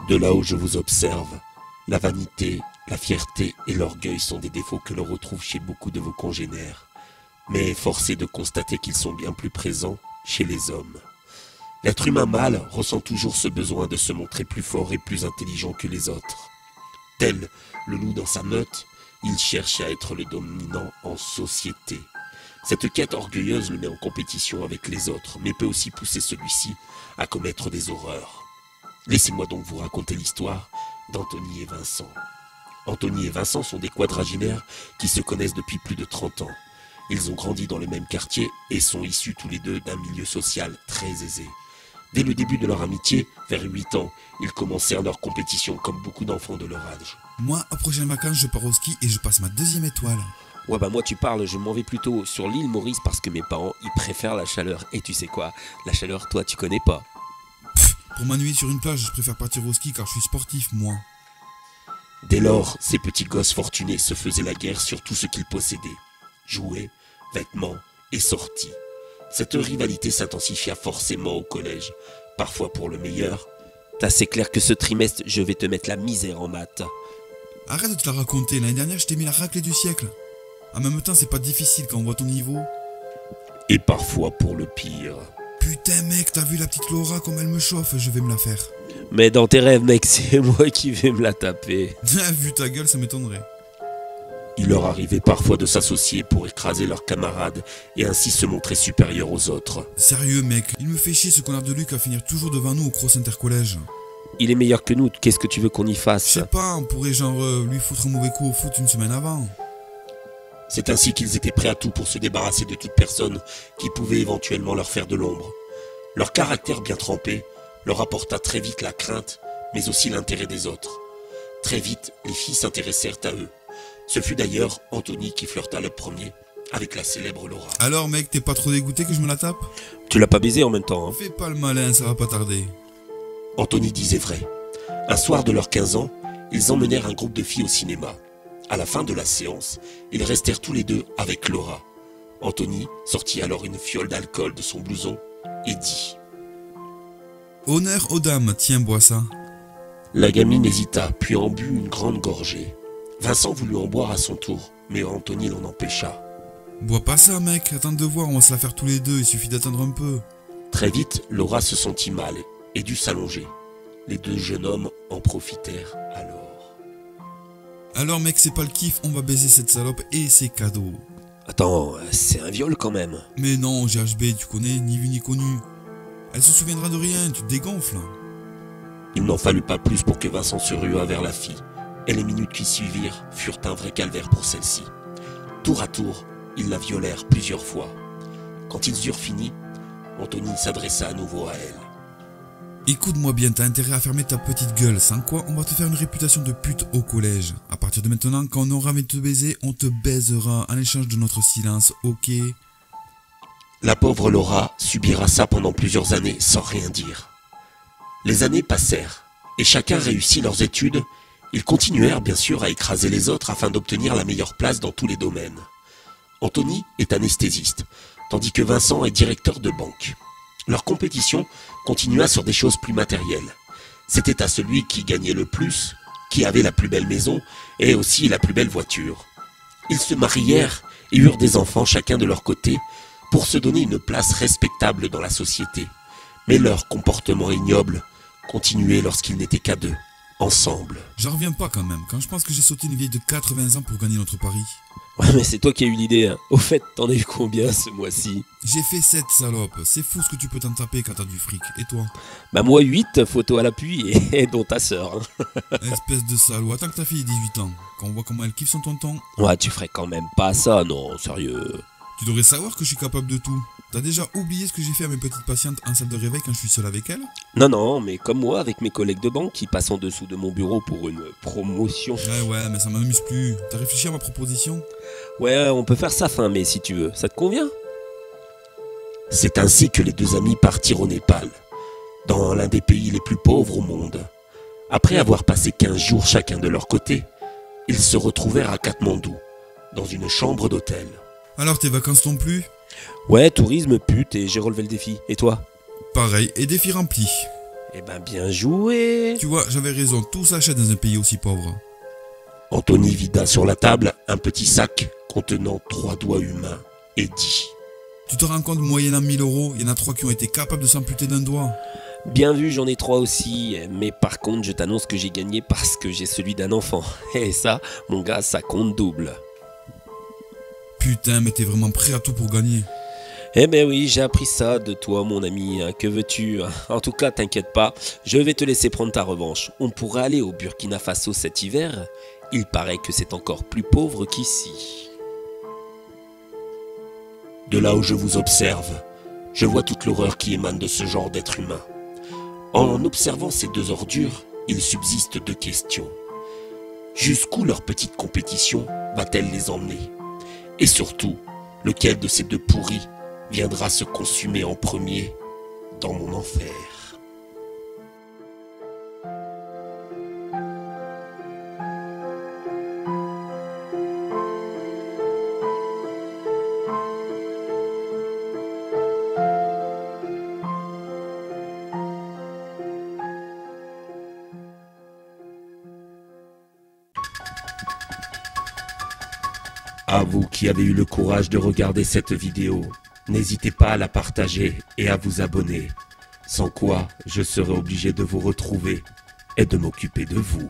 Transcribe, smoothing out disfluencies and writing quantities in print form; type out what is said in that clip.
De là où je vous observe, la vanité, la fierté et l'orgueil sont des défauts que l'on retrouve chez beaucoup de vos congénères. Mais force est de constater qu'ils sont bien plus présents chez les hommes. L'être humain mâle ressent toujours ce besoin de se montrer plus fort et plus intelligent que les autres. Tel le loup dans sa meute, il cherche à être le dominant en société. Cette quête orgueilleuse le met en compétition avec les autres, mais peut aussi pousser celui-ci à commettre des horreurs. Laissez-moi donc vous raconter l'histoire d'Anthony et Vincent. Anthony et Vincent sont des quadragénaires qui se connaissent depuis plus de 30 ans. Ils ont grandi dans le même quartier et sont issus tous les deux d'un milieu social très aisé. Dès le début de leur amitié, vers 8 ans, ils commencèrent leur compétition comme beaucoup d'enfants de leur âge. Moi, aux prochaines vacances, je pars au ski et je passe ma 2e étoile. Ouais bah moi tu parles, je m'en vais plutôt sur l'île Maurice parce que mes parents ils préfèrent la chaleur. Et tu sais quoi, la chaleur toi tu connais pas. Pour m'ennuyer sur une plage, je préfère partir au ski car je suis sportif, moi. Dès lors, ces petits gosses fortunés se faisaient la guerre sur tout ce qu'ils possédaient. Jouets, vêtements et sorties. Cette rivalité s'intensifia forcément au collège, parfois pour le meilleur. C'est clair que ce trimestre je vais te mettre la misère en maths. Arrête de te la raconter, l'année dernière je t'ai mis la raclée du siècle. En même temps, c'est pas difficile quand on voit ton niveau. Et parfois pour le pire. Putain mec, t'as vu la petite Laura comme elle me chauffe, je vais me la faire. Mais dans tes rêves mec, c'est moi qui vais me la taper. Vu ta gueule, ça m'étonnerait. Il leur arrivait parfois de s'associer pour écraser leurs camarades et ainsi se montrer supérieurs aux autres. Sérieux mec, il me fait chier ce connard de Luc à finir toujours devant nous au cross intercollège. Il est meilleur que nous, qu'est-ce que tu veux qu'on y Je fasse? sais pas, on pourrait genre lui foutre un mauvais coup au foot une semaine avant. C'est ainsi qu'ils étaient prêts à tout pour se débarrasser de toute personne qui pouvait éventuellement leur faire de l'ombre. Leur caractère bien trempé leur apporta très vite la crainte, mais aussi l'intérêt des autres. Très vite, les filles s'intéressèrent à eux. Ce fut d'ailleurs Anthony qui flirta le premier avec la célèbre Laura. Alors mec, t'es pas trop dégoûté que je me la tape? Tu l'as pas baisé en même temps, hein? Fais pas le malin, ça va pas tarder. Anthony disait vrai. Un soir de leurs 15 ans, ils emmenèrent un groupe de filles au cinéma. À la fin de la séance, ils restèrent tous les deux avec Laura. Anthony sortit alors une fiole d'alcool de son blouson et dit: Honneur aux dames, tiens, bois ça. La gamine hésita, puis en but une grande gorgée. Vincent voulut en boire à son tour, mais Anthony l'en empêcha. Bois pas ça mec, attends de voir, on va se la faire tous les deux, il suffit d'attendre un peu. Très vite, Laura se sentit mal et dut s'allonger. Les deux jeunes hommes en profitèrent alors. Alors mec, c'est pas le kiff, on va baiser cette salope et c'est cadeau. Attends, c'est un viol quand même. Mais non, GHB, tu connais, ni vu ni connu. Elle se souviendra de rien, tu te dégonfles. Il n'en fallut pas plus pour que Vincent se ruât vers la fille, et les minutes qui suivirent furent un vrai calvaire pour celle-ci. Tour à tour, ils la violèrent plusieurs fois. Quand ils eurent fini, Anthony s'adressa à nouveau à elle. Écoute-moi bien, t'as intérêt à fermer ta petite gueule, sans quoi on va te faire une réputation de pute au collège. À partir de maintenant, quand on aura envie de te baiser, on te baisera en échange de notre silence, ok? La pauvre Laura subira ça pendant plusieurs années sans rien dire. Les années passèrent, et chacun réussit leurs études. Ils continuèrent bien sûr à écraser les autres afin d'obtenir la meilleure place dans tous les domaines. Anthony est anesthésiste, tandis que Vincent est directeur de banque. Leur compétition continua sur des choses plus matérielles. C'était à celui qui gagnait le plus, qui avait la plus belle maison et aussi la plus belle voiture. Ils se marièrent et eurent des enfants chacun de leur côté pour se donner une place respectable dans la société. Mais leur comportement ignoble continuait lorsqu'ils n'étaient qu'à deux, ensemble. J'en reviens pas quand même, quand je pense que j'ai sauté une vieille de 80 ans pour gagner notre pari. Ouais mais c'est toi qui as eu l'idée, hein. Au fait, t'en as eu combien ce mois-ci? J'ai fait 7 salopes, c'est fou ce que tu peux t'en taper quand t'as du fric, et toi? Bah moi 8, photos à l'appui et dont ta sœur, hein. Espèce de salaud, attends que ta fille ait 18 ans, quand on voit comment elle kiffe son tonton. Ouais, tu ferais quand même pas ça, non, sérieux. Tu devrais savoir que je suis capable de tout. T'as déjà oublié ce que j'ai fait à mes petites patientes en salle de réveil quand je suis seul avec elles? Non, mais comme moi, avec mes collègues de banque qui passent en dessous de mon bureau pour une promotion. Ouais, mais ça m'amuse plus. T'as réfléchi à ma proposition? Ouais, on peut faire ça fin mai si tu veux, ça te convient? C'est ainsi que les deux amis partirent au Népal, dans l'un des pays les plus pauvres au monde. Après avoir passé 15 jours chacun de leur côté, ils se retrouvèrent à Katmandou, dans une chambre d'hôtel. Alors tes vacances t'ont plu? Ouais, tourisme, pute, et j'ai relevé le défi. Et toi? Pareil, et défi rempli. Eh ben bien joué. Tu vois, j'avais raison, tout s'achète dans un pays aussi pauvre. Anthony vida sur la table un petit sac contenant 3 doigts humains et dit: Tu te rends compte, moyennant 1000 €, il y en a 3 qui ont été capables de s'amputer d'un doigt. Bien vu, j'en ai 3 aussi, mais par contre je t'annonce que j'ai gagné parce que j'ai celui d'un enfant. Et ça, mon gars, ça compte double. Putain, mais t'es vraiment prêt à tout pour gagner. Eh ben oui, j'ai appris ça de toi mon ami, que veux-tu? En tout cas, t'inquiète pas, je vais te laisser prendre ta revanche. On pourrait aller au Burkina Faso cet hiver, il paraît que c'est encore plus pauvre qu'ici. De là où je vous observe, je vois toute l'horreur qui émane de ce genre d'être humain. En observant ces 2 ordures, il subsiste 2 questions. Jusqu'où leur petite compétition va-t-elle les emmener? Et surtout, lequel de ces 2 pourris viendra se consumer en premier dans mon enfer? À vous qui avez eu le courage de regarder cette vidéo, n'hésitez pas à la partager et à vous abonner, sans quoi je serai obligé de vous retrouver et de m'occuper de vous.